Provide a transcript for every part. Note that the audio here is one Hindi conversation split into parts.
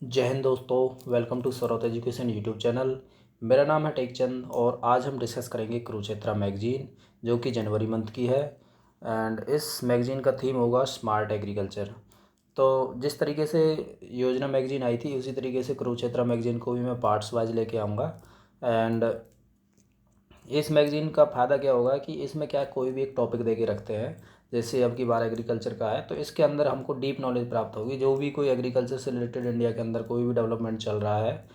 जय हिंद दोस्तों, welcome to Saurabh education YouTube channel. मेरा नाम है टेकचंद और आज हम डिस्कस करेंगे कुरुक्षेत्र मैगजीन जो कि जनवरी मंथ की है। एंड इस मैगजीन का थीम होगा स्मार्ट एग्रीकल्चर। तो जिस तरीके से योजना मैगजीन आई थी उसी तरीके से कुरुक्षेत्र मैगजीन को भी मैं पार्ट्स वाइज लेके आऊँगा। एंड इस मैगज़ीन का फ़ायदा क्या होगा कि इसमें क्या कोई भी एक टॉपिक दे के रखते हैं। जैसे अब की बार एग्रीकल्चर का है तो इसके अंदर हमको डीप नॉलेज प्राप्त होगी। जो भी कोई एग्रीकल्चर से रिलेटेड इंडिया के अंदर कोई भी डेवलपमेंट चल रहा है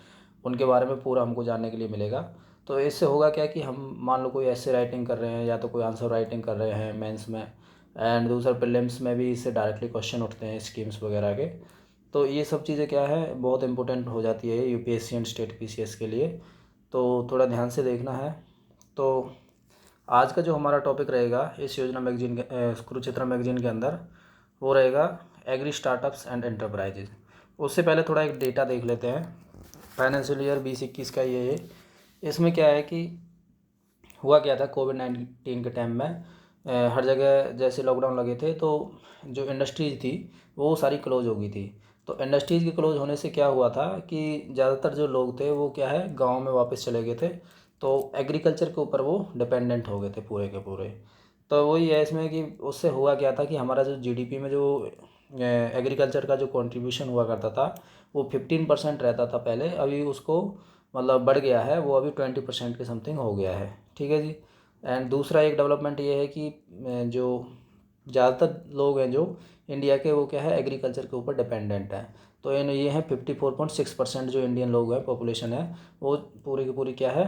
उनके बारे में पूरा हमको जानने के लिए मिलेगा। तो इससे होगा क्या कि हम मान लो कोई ऐसे राइटिंग कर रहे हैं या तो कोई आंसर राइटिंग कर रहे हैं मेंस में, एंड दूसरा प्रीलिम्स में भी इससे डायरेक्टली क्वेश्चन उठते हैं स्कीम्स वगैरह के। तो ये सब चीज़ें क्या है बहुत इंपॉर्टेंट हो जाती है यूपीएससी एंड स्टेट पीसीएस के लिए। तो थोड़ा ध्यान से देखना है। तो आज का जो हमारा टॉपिक रहेगा इस योजना मैगजीन के कुरुक्षेत्र मैगजीन के अंदर वो रहेगा एग्री स्टार्टअप्स एंड एंटरप्राइजेज। उससे पहले थोड़ा एक डेटा देख लेते हैं। फाइनेंशियल ईयर 2021 का ये है। इसमें क्या है कि हुआ क्या था कोविड-19 के टाइम में हर जगह जैसे लॉकडाउन लगे थे तो जो इंडस्ट्रीज़ थी वो सारी क्लोज़ हो गई थी। तो इंडस्ट्रीज़ के क्लोज़ होने से क्या हुआ था कि ज़्यादातर जो लोग थे वो क्या है गाँव में वापस चले गए थे। तो एग्रीकल्चर के ऊपर वो डिपेंडेंट हो गए थे पूरे के पूरे। तो वही है इसमें कि उससे हुआ क्या था कि हमारा जो जीडीपी में जो एग्रीकल्चर का जो कंट्रीब्यूशन हुआ करता था वो 15% रहता था पहले। अभी उसको मतलब बढ़ गया है, वो अभी 20% के समथिंग हो गया है। ठीक है जी। एंड दूसरा एक डेवलपमेंट ये है कि जो ज़्यादातर लोग हैं जो इंडिया के वो क्या है एग्रीकल्चर के ऊपर डिपेंडेंट हैं। तो इन ये हैं 54.6% जो इंडियन लोग हैं पॉपुलेशन है वो पूरी की पूरी क्या है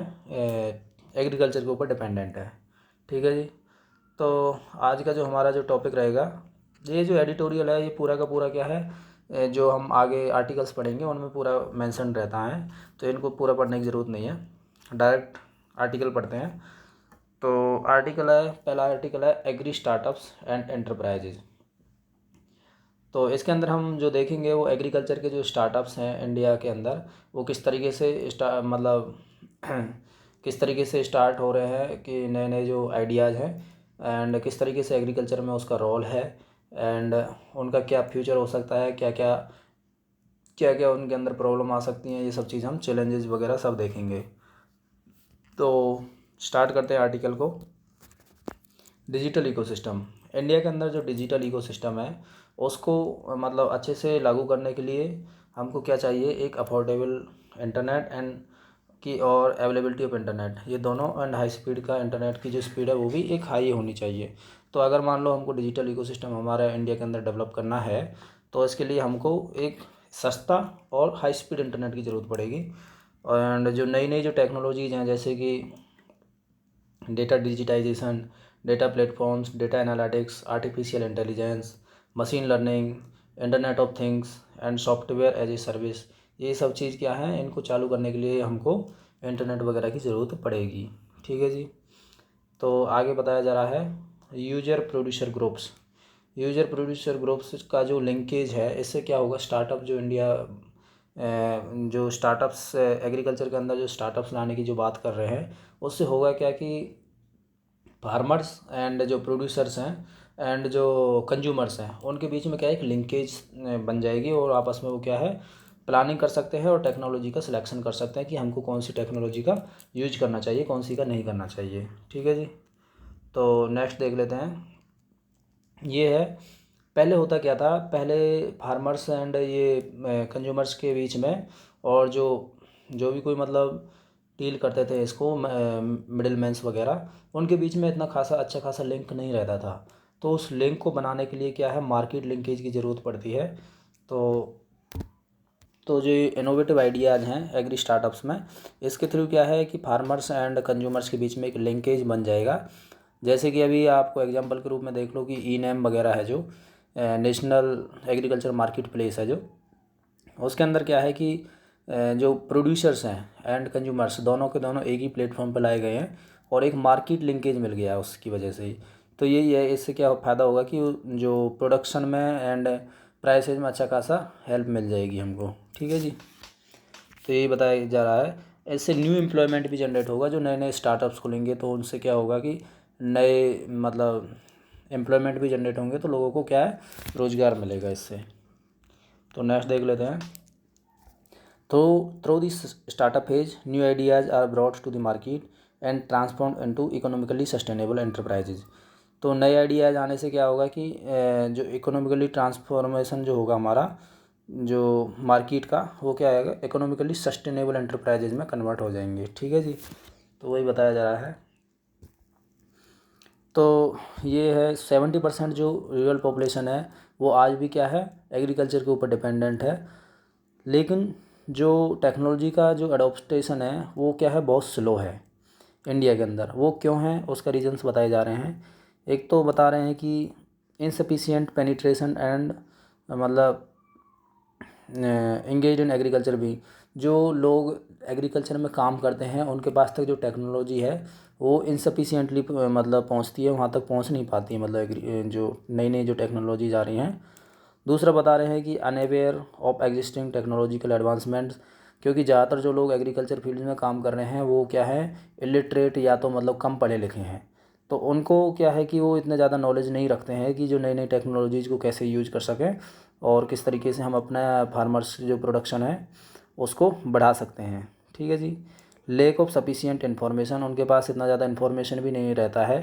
एग्रीकल्चर के ऊपर डिपेंडेंट है। ठीक है जी। तो आज का जो हमारा जो टॉपिक रहेगा ये जो एडिटोरियल है ये पूरा का पूरा क्या है जो हम आगे आर्टिकल्स पढ़ेंगे उनमें पूरा मेंशन रहता है। तो इनको पूरा पढ़ने की ज़रूरत नहीं है, डायरेक्ट आर्टिकल पढ़ते हैं। तो आर्टिकल है, पहला आर्टिकल है एग्री स्टार्टअप्स एंड एंटरप्राइजेज। तो इसके अंदर हम जो देखेंगे वो एग्रीकल्चर के जो स्टार्टअप्स हैं इंडिया के अंदर वो किस तरीके से मतलब किस तरीके से स्टार्ट हो रहे हैं कि नए नए जो आइडियाज़ हैं एंड किस तरीके से एग्रीकल्चर में उसका रोल है एंड उनका क्या फ्यूचर हो सकता है, क्या क्या क्या क्या उनके अंदर प्रॉब्लम आ सकती हैं, ये सब चीज़ हम चैलेंजेस वगैरह सब देखेंगे। तो स्टार्ट करते हैं आर्टिकल को। डिजिटल इकोसिस्टम, इंडिया के अंदर जो डिजिटल इकोसिस्टम है उसको मतलब अच्छे से लागू करने के लिए हमको क्या चाहिए, एक अफोर्डेबल इंटरनेट एंड की और अवेलेबिलिटी ऑफ इंटरनेट, ये दोनों एंड हाई स्पीड का इंटरनेट की जो स्पीड है वो भी एक हाई होनी चाहिए। तो अगर मान लो हमको डिजिटल इकोसिस्टम हमारा इंडिया के अंदर डेवलप करना है तो इसके लिए हमको एक सस्ता और हाई स्पीड इंटरनेट की ज़रूरत पड़ेगी। एंड जो नई नई जो टेक्नोलॉजीज़ हैं जैसे कि data digitisation, data platforms, data analytics, artificial intelligence, machine learning, internet of things and software as a service, ये सब चीज़ क्या है इनको चालू करने के लिए हमको इंटरनेट वगैरह की ज़रूरत पड़ेगी। ठीक है जी। तो आगे बताया जा रहा है user producer groups. User producer groups का जो लिंकेज है इससे क्या होगा, स्टार्टअप जो इंडिया जो स्टार्टअप्स एग्रीकल्चर के अंदर जो स्टार्टअप्स लाने की जो बात कर रहे हैं उससे होगा क्या कि फार्मर्स एंड जो प्रोड्यूसर्स हैं एंड जो कंज्यूमर्स हैं उनके बीच में क्या है एक लिंकेज बन जाएगी और आपस में वो क्या है प्लानिंग कर सकते हैं और टेक्नोलॉजी का सिलेक्शन कर सकते हैं कि हमको कौन सी टेक्नोलॉजी का यूज करना चाहिए, कौन सी का नहीं करना चाहिए। ठीक है जी। तो नेक्स्ट देख लेते हैं। ये है, पहले होता क्या था, पहले फार्मर्स एंड ये कंज्यूमर्स के बीच में और जो जो भी कोई मतलब डील करते थे इसको मिडिल मैन्स वगैरह उनके बीच में इतना खासा अच्छा खासा लिंक नहीं रहता था। तो उस लिंक को बनाने के लिए क्या है मार्केट लिंकेज की ज़रूरत पड़ती है। तो जो इनोवेटिव आइडियाज़ हैं एग्री स्टार्टअप्स में इसके थ्रू क्या है कि फार्मर्स एंड कंज्यूमर्स के बीच में एक लिंकेज बन जाएगा। जैसे कि अभी आपको एग्जांपल के रूप में देख लो कि ई नैम वगैरह है जो नेशनल एग्रीकल्चर मार्केट प्लेस है जो उसके अंदर क्या है कि जो प्रोड्यूसर्स हैं एंड कंज्यूमर्स दोनों के दोनों एक ही प्लेटफॉर्म पर लाए गए हैं और एक मार्केट लिंकेज मिल गया है उसकी वजह से ही। तो यही है, इससे क्या फ़ायदा होगा कि जो प्रोडक्शन में एंड प्राइसेज में अच्छा खासा हेल्प मिल जाएगी हमको। ठीक है जी। तो यही बताया जा रहा है, इससे न्यू एम्प्लॉयमेंट भी जनरेट होगा। जो नए नए स्टार्टअप्स खुलेंगे तो उनसे क्या होगा कि नए मतलब एम्प्लॉयमेंट भी जनरेट होंगे तो लोगों को क्या है रोज़गार मिलेगा इससे। तो नेक्स्ट देख लेते हैं। तो through this startup phase new ideas are brought to the market and transform into economically sustainable enterprises. तो नए आइडियाज़ आने से क्या होगा कि जो इकोनॉमिकली ट्रांसफॉर्मेशन जो होगा हमारा जो मार्केट का, वो क्या आएगा, इकोनॉमिकली सस्टेनेबल एंटरप्राइजेज में कन्वर्ट हो जाएंगे। ठीक है जी, तो वही बताया जा रहा है। तो ये है 70% जो रूरल पॉपुलेशन है वो आज भी क्या है, एग्रीकल्चर के ऊपर डिपेंडेंट है। लेकिन जो टेक्नोलॉजी का जो अडोप्टेशन है वो क्या है, बहुत स्लो है इंडिया के अंदर। वो क्यों है, उसका रीजंस बताए जा रहे हैं। एक तो बता रहे हैं कि इनसफिशिएंट पेनिट्रेशन एंड मतलब इंगेज इन एग्रीकल्चर भी, जो लोग एग्रीकल्चर में काम करते हैं उनके पास तक जो टेक्नोलॉजी है वो इनसफिशिएंटली मतलब पहुंचती है, वहाँ तक पहुंच नहीं पाती है, मतलब जो नई नई जो टेक्नोलॉजीज आ रही हैं। दूसरा बता रहे हैं कि unaware of existing technological advancements, क्योंकि ज़्यादातर जो लोग एग्रीकल्चर फील्ड में काम कर रहे हैं वो क्या है, इलिटरेट या तो मतलब कम पढ़े लिखे हैं। तो उनको क्या है कि वो इतना ज़्यादा नॉलेज नहीं रखते हैं कि जो नई नई टेक्नोलॉजीज़ को कैसे यूज कर सकें और किस तरीके से हम अपना फार्मर्स जो प्रोडक्शन है उसको बढ़ा सकते हैं। ठीक है जी। लैक ऑफ सफिशिएंट इन्फॉर्मेशन, उनके पास इतना ज़्यादा इन्फॉर्मेशन भी नहीं रहता है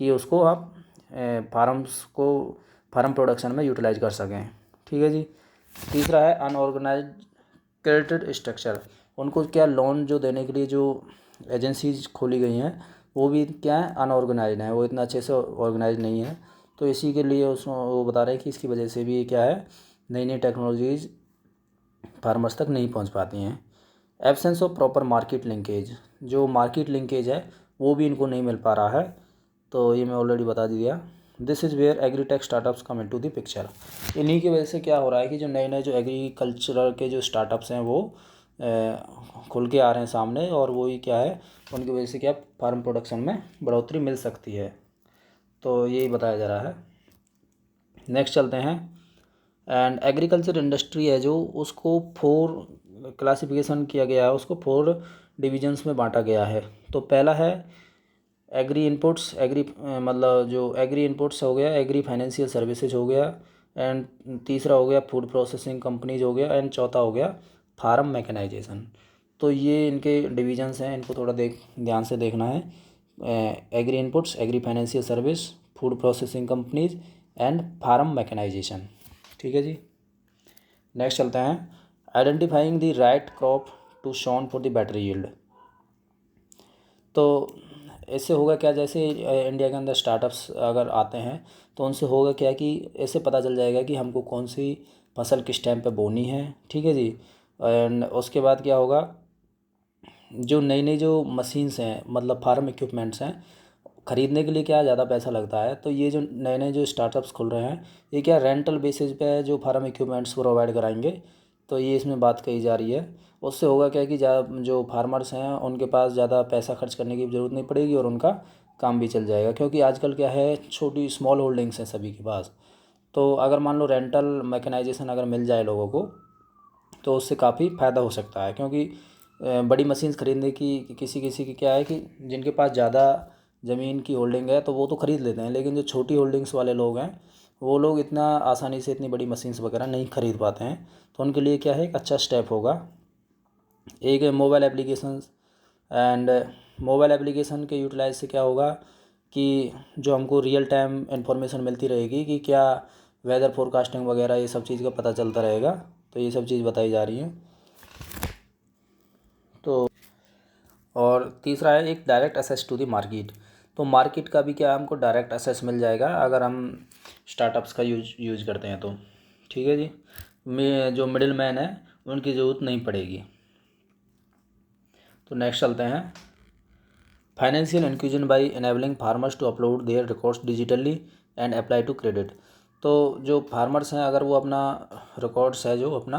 कि उसको आप फार्म प्रोडक्शन में यूटिलाइज कर सकें। ठीक है जी। तीसरा है अनऑर्गेनाइज्ड क्रेडिट स्ट्रक्चर, उनको क्या लोन जो देने के लिए जो एजेंसीज खोली गई हैं वो भी क्या है, अनऑर्गेनाइज्ड है, वो इतना अच्छे से ऑर्गेनाइज नहीं है। तो इसी के लिए उसमें वो बता रहे हैं कि इसकी वजह से भी क्या है, नई नई टेक्नोलॉजीज फार्मर्स तक नहीं पहुंच पाती हैं। Absence of proper market linkage, जो मार्केट लिंकेज है वो भी इनको नहीं मिल पा रहा है। तो ये मैं ऑलरेडी बता दिया। This is where agritech startups come into the picture. इन्हीं की वजह से क्या हो रहा है कि जो नए नए जो एग्रीकल्चरल के जो स्टार्टअप्स हैं वो खुल के आ रहे हैं सामने, और वही क्या है, उनकी वजह से क्या फार्म प्रोडक्शन में बढ़ोतरी मिल सकती है। तो यही बताया जा रहा है। नेक्स्ट चलते हैं। एंड एग्रीकल्चर इंडस्ट्री है जो, उसको 4 क्लासिफिकेशन किया गया है, उसको 4 डिविजन्स में बांटा गया है। तो पहला है एग्री इनपुट्स, मतलब जो एग्री इनपुट्स हो गया, एग्री फाइनेंशियल सर्विसेज हो गया, एंड तीसरा हो गया फूड प्रोसेसिंग कंपनीज हो गया, एंड चौथा हो गया फार्म मैकेनाइजेशन। तो ये इनके डिविजन्स हैं, इनको थोड़ा ध्यान से देखना है। Agri inputs, agri financial service, food processing companies and farm mechanisation. ठीक है जी। नेक्स्ट चलते हैं। Identifying the right crop to sown for the better yield. तो इससे होगा क्या, जैसे इंडिया के अंदर स्टार्टअप्स अगर आते हैं तो उनसे होगा क्या कि ऐसे पता चल जाएगा कि हमको कौन सी फसल किस टाइम पे बोनी है। ठीक है जी। एंड उसके बाद क्या होगा, जो नई नई जो मशीन्स हैं मतलब फार्म इक्विपमेंट्स हैं, ख़रीदने के लिए क्या ज़्यादा पैसा लगता है। तो ये जो नए नए जो स्टार्टअप्स खुल रहे हैं ये क्या रेंटल बेसिस पे जो फार्म इक्विपमेंट्स प्रोवाइड कराएंगे। तो ये इसमें बात कही जा रही है। उससे होगा क्या कि जो फार्मर्स हैं उनके पास ज़्यादा पैसा खर्च करने की ज़रूरत नहीं पड़ेगी और उनका काम भी चल जाएगा, क्योंकि आजकल क्या है, छोटी स्मॉल होल्डिंग्स हैं सभी के पास। तो अगर मान लो रेंटल मैकेनाइजेशन अगर मिल जाए लोगों को तो उससे काफ़ी फ़ायदा हो सकता है, क्योंकि बड़ी मशीन्स ख़रीदने की किसी किसी की क्या है कि जिनके पास ज़्यादा ज़मीन की होल्डिंग है तो वो तो ख़रीद लेते हैं, लेकिन जो छोटी होल्डिंग्स वाले लोग हैं वो लोग इतना आसानी से इतनी बड़ी मशीन्स वगैरह नहीं ख़रीद पाते हैं। तो उनके लिए क्या है, एक अच्छा स्टेप होगा एक mobile applications. And mobile application के यूटिलाइज से क्या होगा कि जो हमको रियल टाइम इंफॉर्मेशन मिलती रहेगी कि क्या वेदर फोरकास्टिंग वगैरह ये सब चीज़ का पता चलता रहेगा। तो ये सब चीज़ बताई जा रही हैं। तो और तीसरा है एक direct access to the market. तो मार्केट का भी क्या हमको डायरेक्ट एक्सेस मिल जाएगा अगर हम स्टार्टअप्स का यूज करते हैं तो। ठीक है जी। जो मिडिल मैन है उनकी ज़रूरत नहीं पड़ेगी। तो नेक्स्ट चलते हैं। Financial inclusion by enabling farmers to upload their records digitally and apply to credit. तो जो फार्मर्स हैं अगर वो अपना रिकॉर्ड्स है जो अपना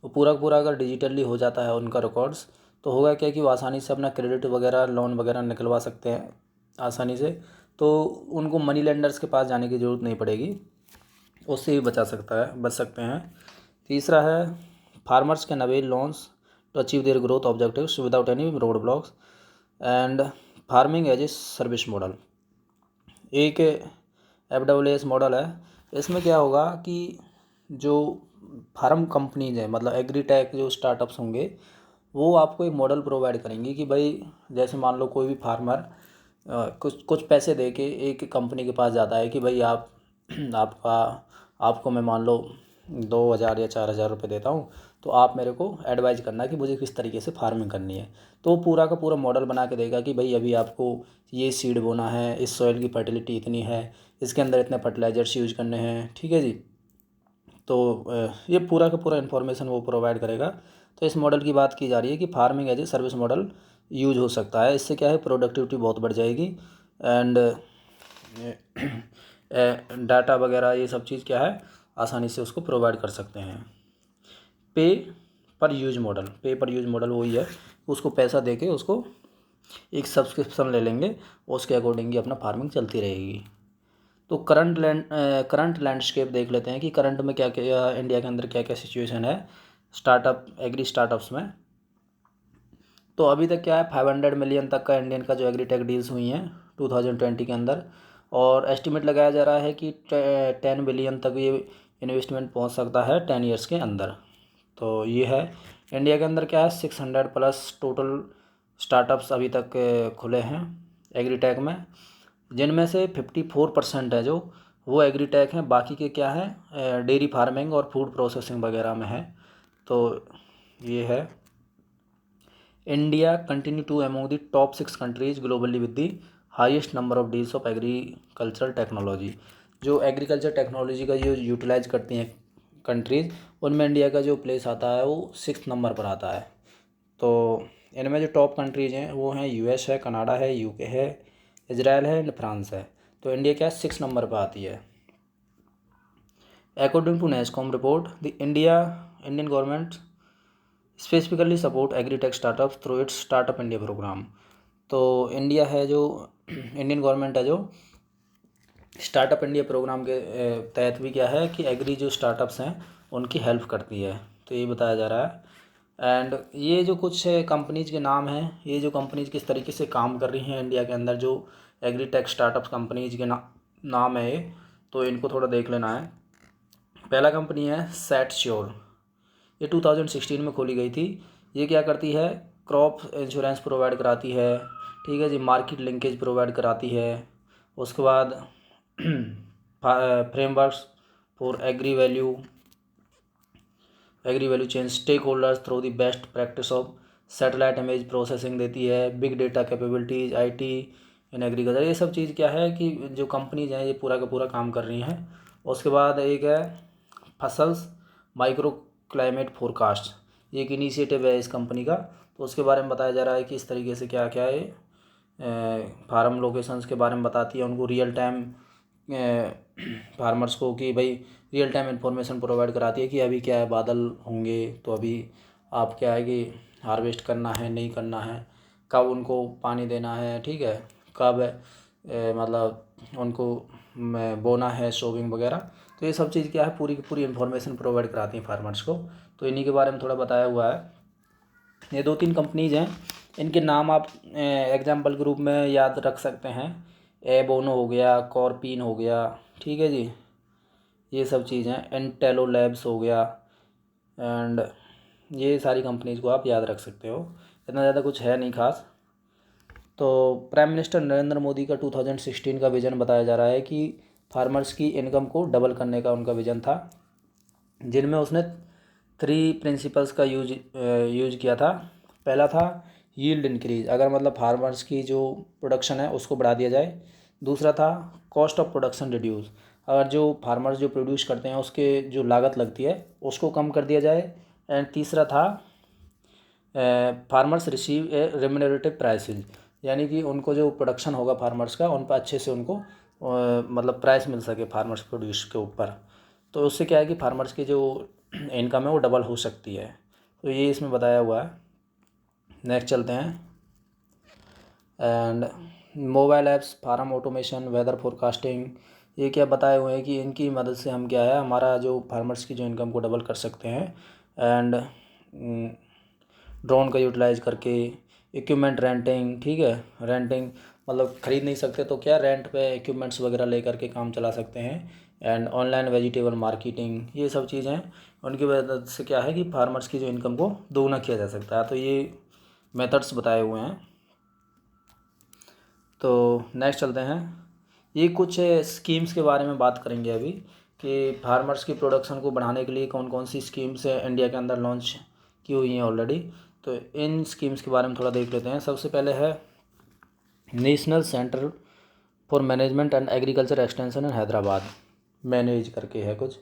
वो पूरा पूरा अगर डिजिटली हो जाता है उनका रिकॉर्ड्स, तो होगा क्या कि वो आसानी से अपना क्रेडिट वगैरह लोन वगैरह निकलवा सकते हैं आसानी से। तो उनको मनी लेंडर्स के पास जाने की ज़रूरत नहीं पड़ेगी, उससे भी बच सकते हैं। तीसरा है farmers can avail loans to achieve their growth objectives without any road blocks and farming as a service model. एक FWS मॉडल है। इसमें क्या होगा कि जो फार्म कंपनीज हैं, मतलब एग्रीटेक जो स्टार्टअप्स होंगे वो आपको एक मॉडल प्रोवाइड करेंगी कि भाई जैसे मान लो कोई भी फार्मर कुछ कुछ पैसे दे के एक कंपनी के पास जाता है कि भाई आप आपका आपको मैं मान लो 2,000 या 4,000 रुपये देता हूँ, तो आप मेरे को एडवाइज करना कि मुझे किस तरीके से फार्मिंग करनी है। तो वो पूरा का पूरा मॉडल बना के देगा कि भाई अभी आपको ये सीड बोना है, इस सॉइल की फर्टिलिटी इतनी है, इसके अंदर इतने फर्टिलाइजर्स यूज करने हैं, ठीक है जी। तो ये पूरा का पूरा इन्फॉर्मेशन वो प्रोवाइड करेगा। तो इस मॉडल की बात की जा रही है कि farming as a service model use हो सकता है। इससे क्या है, प्रोडक्टिविटी बहुत बढ़ जाएगी एंड डाटा वगैरह ये सब चीज़ क्या है आसानी से उसको प्रोवाइड कर सकते हैं। पे पे पर यूज मॉडल वही है, उसको पैसा दे के उसको एक सब्सक्रिप्शन ले लेंगे, उसके अकॉर्डिंग ही अपना फार्मिंग चलती रहेगी। तो करंट लैंडस्केप देख लेते हैं कि करंट में क्या क्या इंडिया के अंदर क्या क्या सिचुएशन है एग्री स्टार्टअप्स में। तो अभी तक क्या है 500 मिलियन तक का इंडियन का जो एग्रीटेक डील्स हुई हैं 2020 के अंदर, और एस्टिमेट लगाया जा रहा है कि 10 बिलियन तक ये इन्वेस्टमेंट पहुंच सकता है 10 ईयर्स के अंदर। तो ये है इंडिया के अंदर क्या है 600 प्लस टोटल स्टार्टअप्स अभी तक खुले हैं एग्रीटेक में, जिनमें से 54% है जो वो एग्रीटेक हैं, बाकी के क्या है डेयरी फार्मिंग और फूड प्रोसेसिंग वगैरह में है। तो ये है India continue to among the top 6 countries globally with the highest number of deals of agriculture technology. जो एग्रीकल्चर टेक्नोलॉजी का जो यूटिलाइज करती हैं कंट्रीज़, उनमें इंडिया का जो प्लेस आता है वो 6th नंबर पर आता है। तो इनमें जो टॉप कंट्रीज़ हैं वो हैं यूएस है, कनाडा है, यूके है, इजराइल है एंड फ्रांस है। तो इंडिया क्या 6 नंबर पर आती है। According to NASSCOM report the Indian government specifically support agritech startups through its startup India programme. तो इंडिया है जो इंडियन गवर्नमेंट है जो स्टार्टअप इंडिया प्रोग्राम के तहत भी क्या है कि एग्री जो स्टार्टअप्स हैं उनकी हेल्प करती है। तो ये बताया जा रहा है। एंड ये जो कुछ कंपनीज़ के नाम हैं, ये जो कंपनीज़ किस तरीके से काम कर रही हैं इंडिया के अंदर, जो एग्रीटेक स्टार्टअप्स कंपनीज़ के नाम है ये, तो इनको थोड़ा देख लेना है। पहला कंपनी है सेट श्योर, ये 2016 में खोली गई थी। ये क्या करती है, क्रॉप इंश्योरेंस प्रोवाइड कराती है, ठीक है जी, मार्केट लिंकेज प्रोवाइड कराती है। उसके बाद frameworks for agri value chain stakeholders through the best practice of satellite image processing देती है, big data capabilities, IT in agriculture. ये सब चीज़ क्या है कि जो कंपनीज हैं ये पूरा का पूरा काम कर रही हैं। उसके बाद एक है फसल्स माइक्रो क्लाइमेट फोरकास्ट, ये एक इनिशिएटिव है इस कंपनी का। तो उसके बारे में बताया जा रहा है कि इस तरीके से क्या क्या है फार्म लोकेशंस के बारे में बताती है उनको, रियल टाइम फार्मर्स को कि भाई रियल टाइम इन्फॉर्मेशन प्रोवाइड कराती है कि अभी क्या है बादल होंगे, तो अभी आप क्या है कि हार्वेस्ट करना है नहीं करना है, कब उनको पानी देना है, ठीक है, कब मतलब उनको बोना है, सोविंग वगैरह। तो ये सब चीज़ क्या है पूरी की पूरी इन्फॉर्मेशन प्रोवाइड कराती हैं फार्मर्स को। तो इन्हीं के बारे में थोड़ा बताया हुआ है। ये 2-3 कंपनीज़ हैं, इनके नाम आप एग्जाम्पल के रूप में याद रख सकते हैं। एबोनो हो गया, कॉर्पिन हो गया, ठीक है जी, ये सब चीज़ हैं। इंटेलो लैब्स हो गया एंड ये सारी कंपनीज़ को आप याद रख सकते हो, इतना ज़्यादा कुछ है नहीं खास। तो प्राइम मिनिस्टर नरेंद्र मोदी का 2016 का विज़न बताया जा रहा है कि फार्मर्स की इनकम को डबल करने का उनका विज़न था, जिनमें उसने 3 प्रिंसिपल्स का यूज किया था। पहला था यील्ड इंक्रीज, अगर मतलब फार्मर्स की जो प्रोडक्शन है उसको बढ़ा दिया जाए। दूसरा था कॉस्ट ऑफ प्रोडक्शन रिड्यूस, अगर जो फार्मर्स जो प्रोड्यूस करते हैं उसके जो लागत लगती है उसको कम कर दिया जाए। एंड तीसरा था फार्मर्स रिसीव ए रेम्यूनरेटिव प्राइसेज, यानी कि उनको जो प्रोडक्शन होगा फार्मर्स का उन पर अच्छे से उनको मतलब प्राइस मिल सके फार्मर्स प्रोड्यूस के ऊपर। तो उससे क्या है कि फार्मर्स की जो इनकम है वो डबल हो सकती है। तो ये इसमें बताया हुआ है। नेक्स्ट चलते हैं। And mobile apps, farm automation, weather forecasting, ये क्या बताए हुए हैं कि इनकी मदद से हम क्या है हमारा जो फार्मर्स की जो इनकम को डबल कर सकते हैं। एंड ड्रोन का यूटिलाइज करके इक्विपमेंट रेंटिंग, ठीक है, रेंटिंग मतलब ख़रीद नहीं सकते तो क्या रेंट पे इक्विपमेंट्स वगैरह ले करके काम चला सकते हैं। एंड ऑनलाइन वेजिटेबल मार्केटिंग, ये सब चीज़ें उनकी मदद से क्या है कि फार्मर्स की जो इनकम को दोगुना किया जा सकता है। तो ये मेथड्स बताए हुए हैं। तो नेक्स्ट चलते हैं। ये कुछ स्कीम्स के बारे में बात करेंगे अभी कि फार्मर्स की प्रोडक्शन को बढ़ाने के लिए कौन कौन सी स्कीम्स इंडिया के अंदर लॉन्च की हुई हैं ऑलरेडी। तो इन स्कीम्स के बारे में थोड़ा देख लेते हैं। सबसे पहले है national centre for management and agriculture extension in Hyderabad, manage करके है कुछ।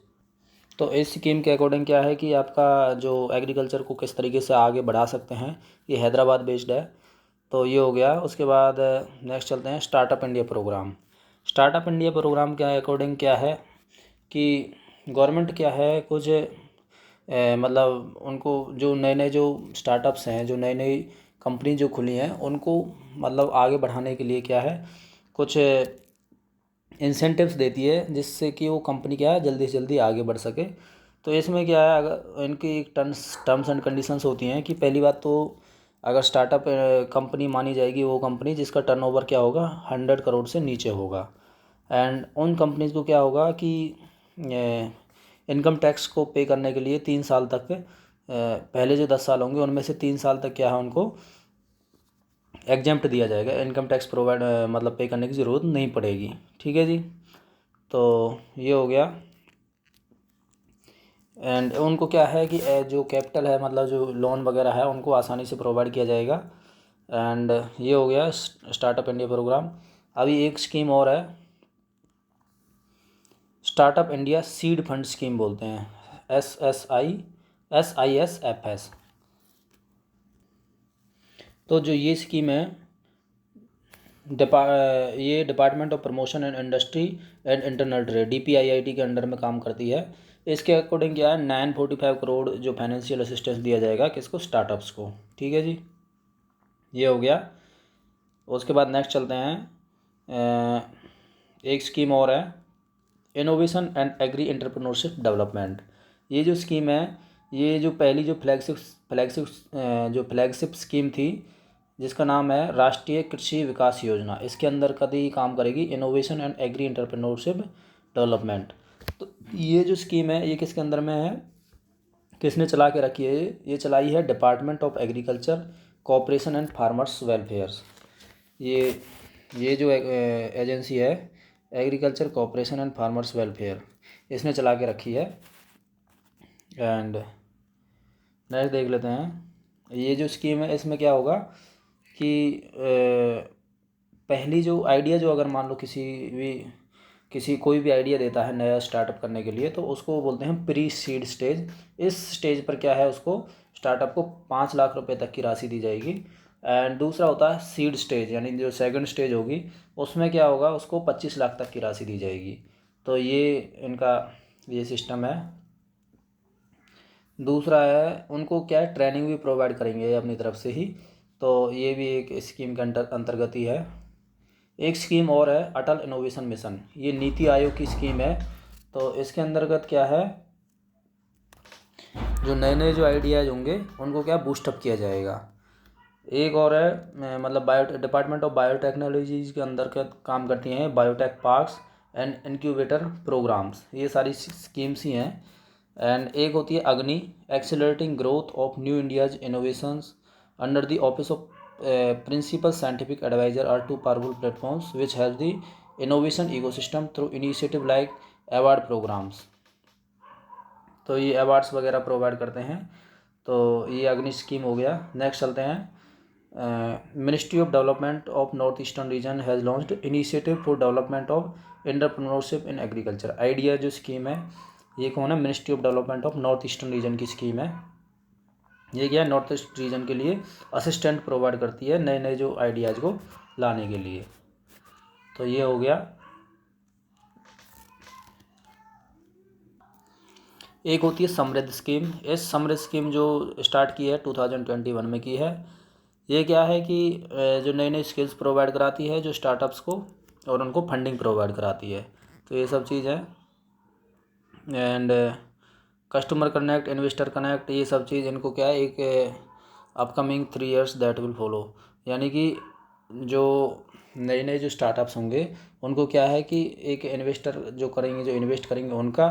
तो इस स्कीम के अकॉर्डिंग क्या है कि आपका जो एग्रीकल्चर को किस तरीके से आगे बढ़ा सकते हैं, ये हैदराबाद बेस्ड है। तो ये हो गया। उसके बाद नेक्स्ट चलते हैं startup India programme. Startup India programme के अकॉर्डिंग क्या है कि गवर्नमेंट क्या है कुछ मतलब उनको जो नए नए जो स्टार्टअप्स हैं, जो नई नई कंपनी जो खुली हैं, उनको मतलब आगे बढ़ाने के लिए क्या है कुछ इंसेंटिव्स देती है, जिससे कि वो कंपनी क्या है जल्दी से जल्दी आगे बढ़ सके। तो इसमें क्या है, अगर इनकी टर्म्स एंड कंडीशंस होती हैं कि पहली बात तो अगर स्टार्टअप कंपनी मानी जाएगी वो कंपनी जिसका टर्नओवर क्या होगा 100 करोड़ से नीचे होगा। एंड उन कंपनीज को क्या होगा कि इनकम टैक्स को पे करने के लिए 3 साल तक पहले जो 10 साल होंगे उनमें से 3 साल तक क्या है उनको एग्जेम्प्ट दिया जाएगा, इनकम टैक्स प्रोवाइड मतलब पे करने की ज़रूरत नहीं पड़ेगी। ठीक है जी। तो ये हो गया। एंड उनको क्या है कि जो कैपिटल है मतलब जो लोन वगैरह है उनको आसानी से प्रोवाइड किया जाएगा। एंड ये हो गया स्टार्टअप इंडिया प्रोग्राम। अभी एक स्कीम और है, startup India seed fund scheme बोलते हैं, SSISISFS। तो जो ये स्कीम है ये department of promotion and industry and internal trade DPIIT के अंडर में काम करती है। इसके अकॉर्डिंग क्या है 945 करोड़ जो फाइनेंशियल असिस्टेंस दिया जाएगा किसको, स्टार्टअप्स को। ठीक है जी, ये हो गया। उसके बाद नेक्स्ट चलते हैं। एक स्कीम और है innovation and agri entrepreneurship development. ये जो स्कीम है, ये जो पहली जो फ्लैगशिप स्कीम थी जिसका नाम है राष्ट्रीय कृषि विकास योजना, इसके अंदर कभी काम करेगी innovation and agri entrepreneurship development. तो ये जो स्कीम है ये किसके अंदर में है, किसने चला के रखी है, ये चलाई है department of agriculture cooperation and farmers welfares. ये जो एजेंसी है agriculture cooperation and farmers welfare, इसने चला के रखी है। एंड नेक्स्ट देख लेते हैं। ये जो स्कीम है इसमें क्या होगा कि पहली जो आइडिया जो अगर मान लो कोई भी आइडिया देता है नया स्टार्टअप करने के लिए, तो उसको बोलते हैं प्री सीड स्टेज। इस स्टेज पर क्या है उसको स्टार्टअप को 5 लाख रुपए तक की राशि दी जाएगी। एंड दूसरा होता है सीड स्टेज, यानी जो सेकंड स्टेज होगी उसमें क्या होगा उसको 25 लाख तक की राशि दी जाएगी। तो ये इनका ये सिस्टम है। दूसरा है उनको क्या है ट्रेनिंग भी प्रोवाइड करेंगे अपनी तरफ से ही। तो ये भी एक स्कीम के अंतर्गत ही है। एक स्कीम और है अटल इनोवेशन मिशन, ये नीति आयोग की स्कीम है। तो इसके अंतर्गत क्या है जो नए नए जो आइडियाज़ होंगे उनको क्या बूस्टअप किया जाएगा। एक और है मतलब डिपार्टमेंट ऑफ बायोटेक्नोलॉजीज के अंदर का काम करती हैं biotech parks and incubator programmes, ये सारी स्कीम्स ही हैं। एंड एक होती है Agni accelerating growth of new India's innovations under the office of principal scientific advisor are two powerful platforms which have the innovation ecosystem through initiative like award programs. तो ये अवार्ड्स वगैरह प्रोवाइड करते हैं। तो ये अग्नि स्कीम हो गया। नेक्स्ट चलते हैं। Ministry of development of north eastern region has launched initiative for development of entrepreneurship in agriculture. Idea जो स्कीम है ये कौन है, ministry of development of north eastern region की स्कीम है। ये क्या है नॉर्थ ईस्ट रीजन के लिए असिस्टेंट प्रोवाइड करती है नए नए जो आइडियाज़ को लाने के लिए। तो ये हो गया। एक होती है समृद्ध स्कीम। इस समृद्ध स्कीम जो स्टार्ट की है 2021 में की है। ये क्या है कि जो नई नई स्किल्स प्रोवाइड कराती है जो स्टार्टअप्स को, और उनको फंडिंग प्रोवाइड कराती है। तो ये सब चीज़ है। And customer connect, investor connect, ये सब चीज़ इनको क्या है एक upcoming 3 years that will follow, यानी कि जो नए नए जो स्टार्टअप्स होंगे उनको क्या है कि एक इन्वेस्टर जो करेंगे, जो इन्वेस्ट करेंगे उनका,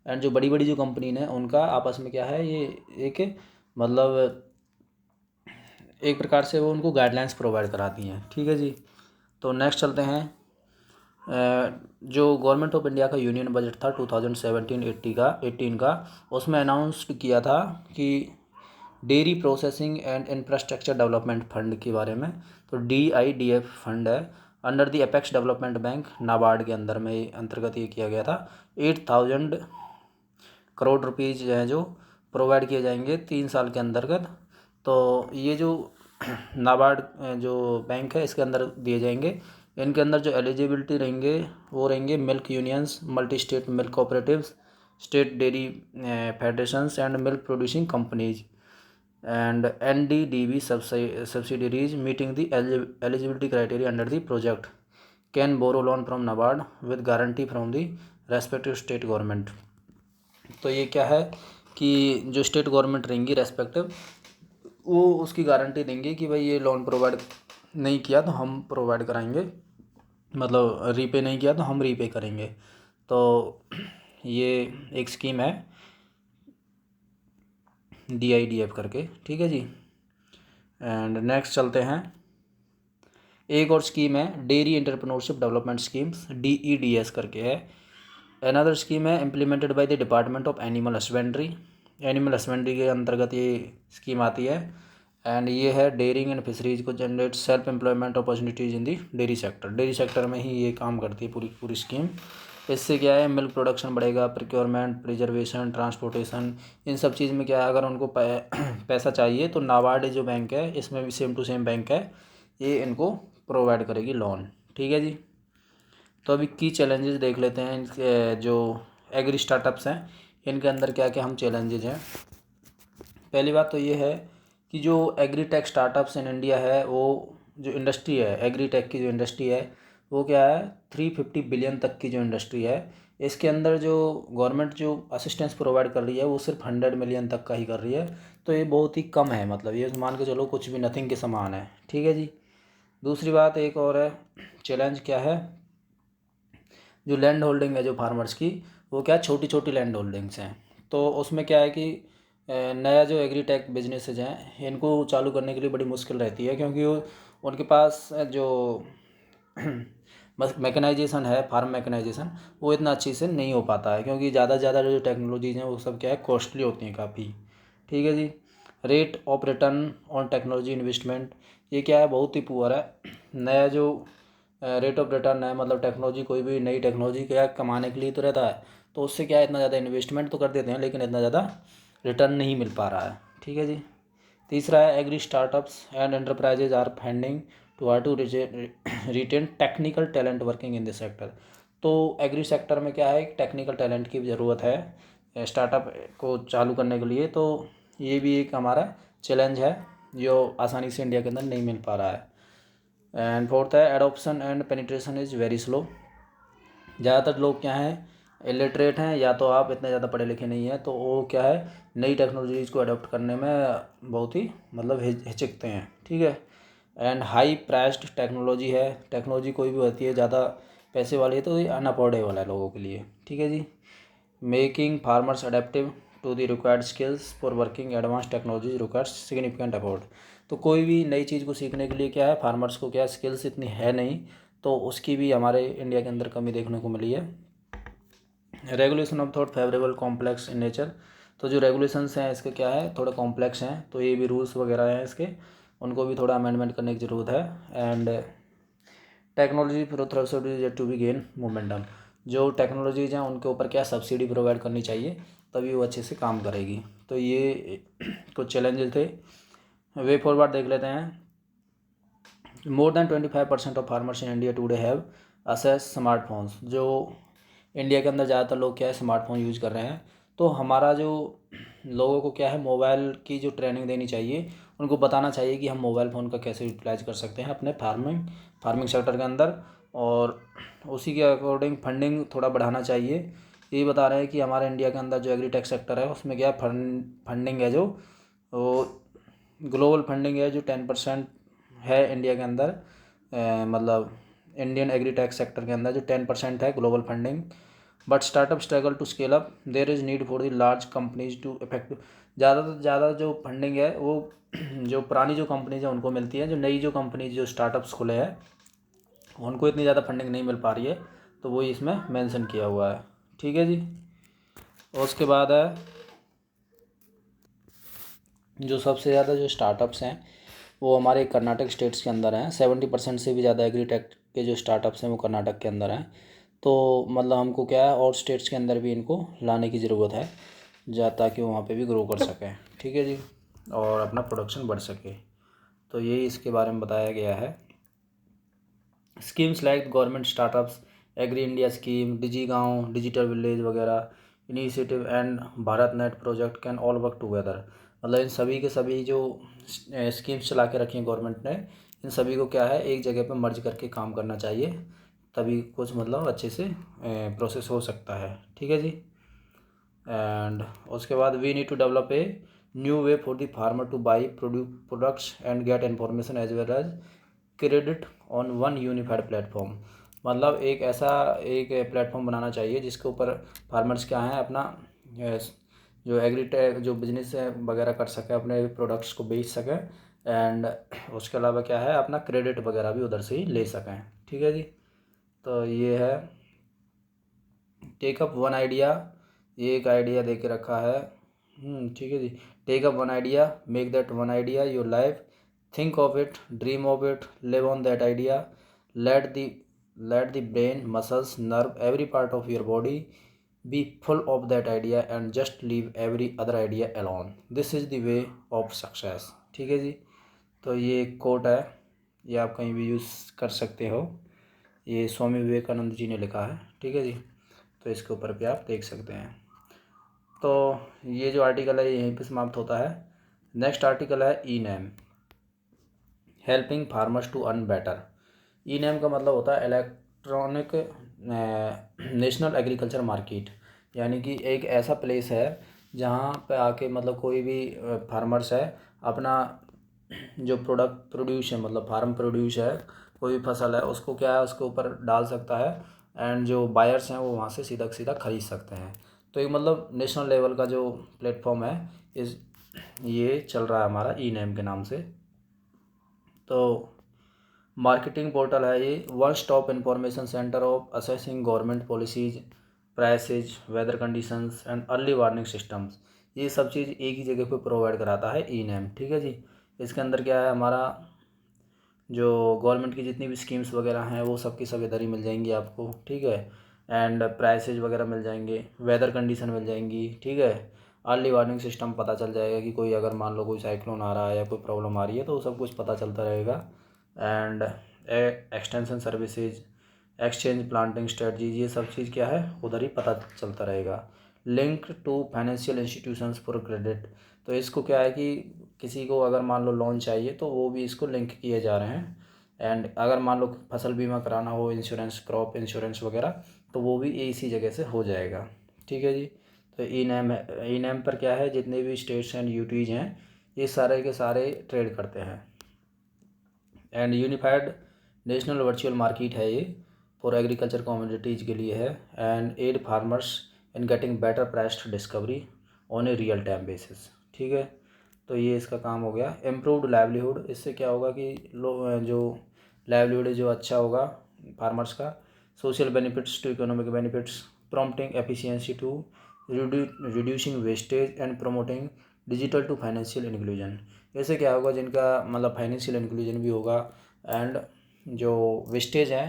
एंड जो बड़ी बड़ी जो कंपनी है उनका आपस में क्या है, ये एक मतलब एक प्रकार से वो उनको गाइडलाइंस प्रोवाइड कराती हैं। ठीक है जी। तो नेक्स्ट चलते हैं। जो गवर्नमेंट ऑफ इंडिया का यूनियन बजट था 2017-18 का, उसमें अनाउंस किया था कि dairy processing and infrastructure development fund के बारे में। तो DIDF फंड है, under the apex development bank, NABARD के अंदर में अंतर्गत ये किया गया था। 8,000 करोड़ रुपीज़ हैं जो प्रोवाइड किए जाएंगे 3 साल के अंतर्गत। तो ये जो नाबार्ड जो बैंक है इसके अंदर दिए जाएंगे। इनके अंदर जो एलिजिबिलिटी रहेंगे वो रहेंगे milk unions, multi state milk cooperatives, state dairy federations and milk producing companies and NDDB subsidiaries meeting the eligibility criteria under the project can borrow loan from NABARD with guarantee from the respective state government। तो ये क्या है कि जो स्टेट गवर्नमेंट रहेंगी रेस्पेक्टिव, वो उसकी गारंटी देंगे कि भाई ये लोन प्रोवाइड नहीं किया तो हम प्रोवाइड कराएंगे, मतलब रीपे नहीं किया तो हम रीपे करेंगे। तो ये एक स्कीम है DIDF करके। ठीक है जी। एंड नेक्स्ट चलते हैं। एक और स्कीम है dairy entrepreneurship development schemes, DEDS करके है। अनदर स्कीम है implemented by the department of animal husbandry. Animal husbandry के अंतर्गत ये स्कीम आती है। एंड ये है डेयरिंग एंड फिशरीज को जनरेट सेल्फ एम्प्लॉयमेंट अपॉर्चुनिटीज़ इन दी डेयरी सेक्टर। डेयरी सेक्टर में ही ये काम करती है पूरी पूरी स्कीम। इससे क्या है, मिल्क प्रोडक्शन बढ़ेगा, प्रिक्योरमेंट, प्रिजर्वेशन, ट्रांसपोर्टेशन, इन सब चीज़ में क्या है, अगर उनको पैसा चाहिए तो नाबार्ड जो बैंक है इसमें भी सेम टू सेम बैंक है, ये इनको प्रोवाइड करेगी लोन। ठीक है जी। तो अभी की चैलेंजेस देख लेते हैं इनके, जो एग्री स्टार्टअप्स हैं इनके अंदर क्या क्या हम चैलेंजेस हैं। पहली बात तो ये है कि जो agri tech startups in India है, वो जो इंडस्ट्री है एग्री टेक की जो इंडस्ट्री है वो क्या है 350 बिलियन तक की जो इंडस्ट्री है, इसके अंदर जो गवर्नमेंट जो असिस्टेंस प्रोवाइड कर रही है वो सिर्फ 100 मिलियन तक का ही कर रही है। तो ये बहुत ही कम है, मतलब ये मान के चलो कुछ भी नथिंग के समान है। ठीक है जी। दूसरी बात एक और है, चैलेंज क्या है, जो लैंड होल्डिंग है जो फार्मर्स की, वो क्या छोटी छोटी लैंड होल्डिंग्स हैं। तो उसमें क्या है कि नया जो एग्रीटेक बिजनेसेज हैं इनको चालू करने के लिए बड़ी मुश्किल रहती है, क्योंकि वो उनके पास जो बस मैकेनाइजेशन है, फार्म मैकेनाइजेशन, वो इतना अच्छे से नहीं हो पाता है, क्योंकि ज़्यादा से ज़्यादा जो टेक्नोलॉजीज़ हैं वो सब क्या है कॉस्टली होती हैं काफ़ी। ठीक है जी। Rate of return on technology investment, ये क्या है बहुत ही पुअर है। नया जो रेट ऑफ रिटर्न है, मतलब टेक्नोलॉजी, कोई भी नई टेक्नोलॉजी क्या कमाने के लिए तो रहता है, तो उससे क्या है इतना ज़्यादा इन्वेस्टमेंट तो कर देते हैं लेकिन इतना ज़्यादा रिटर्न नहीं मिल पा रहा है। ठीक है जी। तीसरा है agri startups and enterprises are funding to retain technical talent working in this sector. तो एग्री सेक्टर में क्या है, टेक्निकल टैलेंट की ज़रूरत है स्टार्टअप को चालू करने के लिए। तो ये भी एक हमारा चैलेंज है जो आसानी से इंडिया के अंदर नहीं मिल पा रहा है। एंड फोर्थ है adoption and penetration is very slow. ज़्यादातर लोग क्या हैं इलिटरेट हैं, या तो आप इतने ज़्यादा पढ़े लिखे नहीं हैं, तो वो क्या है नई टेक्नोलॉजीज़ को अडॉप्ट करने में बहुत ही मतलब हिचकते हैं। ठीक है। एंड हाई प्राइस्ड टेक्नोलॉजी है, टेक्नोलॉजी कोई भी होती है ज़्यादा पैसे वाली है तो ये अनअफोर्डेबल है लोगों के लिए। ठीक है जी। Making farmers adaptive to the required skills for working advance technology requires significant effort. तो कोई भी नई चीज़ को सीखने के लिए क्या है, फार्मर्स को क्या स्किल्स इतनी है नहीं, तो उसकी भी हमारे इंडिया के अंदर कमी देखने को मिली है। Regulation of thought favourable complex in nature, तो जो रेगुलेशंस हैं इसके क्या है थोड़े कॉम्प्लेक्स हैं, तो ये भी रूल्स वगैरह हैं इसके, उनको भी थोड़ा अमेंडमेंट करने की ज़रूरत है। And technology through to be gain momentum, जो टेक्नोलॉजीज़ हैं उनके ऊपर क्या सब्सिडी प्रोवाइड करनी चाहिए तभी वो अच्छे से काम करेगी। तो ये कुछ चैलेंजेस थे। वे फॉरवर्ड देख लेते हैं। More than 25% of farmers in India today have assess smartphones. जो इंडिया के अंदर ज़्यादातर लोग क्या है स्मार्टफोन यूज़ कर रहे हैं। तो हमारा जो लोगों को क्या है मोबाइल की जो ट्रेनिंग देनी चाहिए, उनको बताना चाहिए कि हम मोबाइल फ़ोन का कैसे यूटिलाइज कर सकते हैं अपने फार्मिंग सेक्टर के अंदर, और उसी के अकॉर्डिंग फंडिंग थोड़ा बढ़ाना चाहिए। यही बता रहे हैं कि हमारे इंडिया के अंदर जो एग्रीटेक सेक्टर है उसमें क्या फंडिंग है जो वो ग्लोबल फंडिंग है जो 10% है इंडिया के अंदर, मतलब इंडियन एग्रीटेक सेक्टर के अंदर जो 10% है global funding, but startup struggle to scale up, there is need for the large companies to effective. ज़्यादा से ज़्यादा जो फंडिंग है वो जो पुरानी जो कंपनीज हैं उनको मिलती है, जो नई जो कंपनीज जो स्टार्टअप्स खुले हैं उनको इतनी ज़्यादा फंडिंग नहीं मिल पा रही है, तो वही इसमें मेंशन किया हुआ है। ठीक है जी। और उसके बाद है जो सबसे ज़्यादा जो स्टार्टअप्स हैं वो हमारे कर्नाटक स्टेट्स के अंदर हैं। 70% से भी ज़्यादा एग्रीटेक के जो स्टार्टअप्स हैं वो कर्नाटक के अंदर हैं। तो मतलब हमको क्या है और स्टेट्स के अंदर भी इनको लाने की ज़रूरत है ताकि वहाँ पे भी ग्रो कर सकें। ठीक है जी, और अपना प्रोडक्शन बढ़ सके। तो यही इसके बारे में बताया गया है। Schemes like government startups, agri India scheme, digi Gaon, digital village वगैरह initiative and Bharat net project can all work together. मतलब इन सभी के सभी जो स्कीम्स चला के रखी हैं गवर्नमेंट ने, इन सभी को क्या है एक जगह पर मर्ज करके काम करना चाहिए, तभी कुछ मतलब अच्छे से प्रोसेस हो सकता है। ठीक है जी। एंड उसके बाद we need to develop a new way for the farmer to buy products and get information as well as credit on one unified platform. मतलब एक ऐसा एक प्लेटफॉर्म बनाना चाहिए जिसके ऊपर फार्मर्स क्या हैं अपना जो एग्रीटेक जो बिजनेस है वगैरह कर सकें, अपने प्रोडक्ट्स को बेच सकें, एंड उसके अलावा क्या है अपना क्रेडिट वगैरह भी उधर से ही ले सकें। ठीक है जी। तो ये है टेकअप वन आइडिया, ये एक आइडिया दे के रखा है। ठीक है जी। Take up one idea, make that one idea your life, think of it, dream of it, live on that idea, let the let the brain, muscles, nerve, every part of your body be full of that idea and just leave every other idea alone. This is the way of success. ठीक है जी। तो ये एक कोट है, ये आप कहीं भी यूज़ कर सकते हो, ये स्वामी विवेकानंद जी ने लिखा है। ठीक है जी। तो इसके ऊपर भी आप देख सकते हैं। तो ये जो आर्टिकल है यहीं पे समाप्त होता है। नेक्स्ट आर्टिकल है e NAM, helping farmers to earn better. E NAM का मतलब होता है इलेक्ट्रॉनिक नेशनल एग्रीकल्चर मार्केट, यानी कि एक ऐसा प्लेस है जहाँ पे आके मतलब कोई भी फार्मर्स है अपना जो प्रोडक्ट प्रोड्यूस है, मतलब फार्म प्रोड्यूस है, कोई भी फसल है उसको क्या है उसके ऊपर डाल सकता है, एंड जो बायर्स हैं वो वहाँ से सीधा सीधा खरीद सकते हैं। तो एक मतलब नेशनल लेवल का जो प्लेटफॉर्म है इस ये चल रहा है हमारा ई नैम के नाम से। तो मार्केटिंग पोर्टल है ये, one stop information centre of assessing government policies, prices, weather conditions and early warning systems. ये सब चीज़ एक ही जगह पे प्रोवाइड कराता है ई नैम। ठीक है जी। इसके अंदर क्या है हमारा जो गवर्नमेंट की जितनी भी स्कीम्स वगैरह हैं वो सब की सब इधर ही मिल जाएंगी आपको। ठीक है। एंड प्राइसेज वगैरह मिल जाएंगे, वेदर कंडीशन मिल जाएंगी। ठीक है। अर्ली वार्निंग सिस्टम पता चल जाएगा कि कोई अगर मान लो कोई साइक्लोन आ रहा है या कोई प्रॉब्लम आ रही है तो वो सब कुछ पता चलता रहेगा। And extension services, exchange planting strategies, ये सब चीज़ क्या है उधर ही पता चलता रहेगा। Link to financial institutions for credit, तो इसको क्या है कि किसी को अगर मान लो लोन चाहिए तो वो भी इसको लिंक किए जा रहे हैं। एंड अगर मान लो फसल बीमा कराना हो, इंश्योरेंस, क्रॉप इंश्योरेंस वगैरह, तो वो भी इसी जगह से हो जाएगा। ठीक है जी। तो ई नैम है, ई नैम पर क्या है जितने भी स्टेट्स एंड यूटीज हैं ये सारे के सारे ट्रेड करते हैं। And unified national virtual market है ये, फॉर एग्रीकल्चर कमोडिटीज़ के लिए है। And aid farmers in getting better price discovery on a real time basis. ठीक है। तो ये इसका काम हो गया। इम्प्रूव्ड लाइवलीहुड, इससे क्या होगा कि जो लाइवलीहुड जो अच्छा होगा फार्मर्स का। Social benefits to economic benefits, prompting efficiency to reducing wastage and promoting digital to financial inclusion. ऐसे क्या होगा जिनका मतलब फाइनेंशियल इंक्लूजन भी होगा, एंड जो वेस्टेज है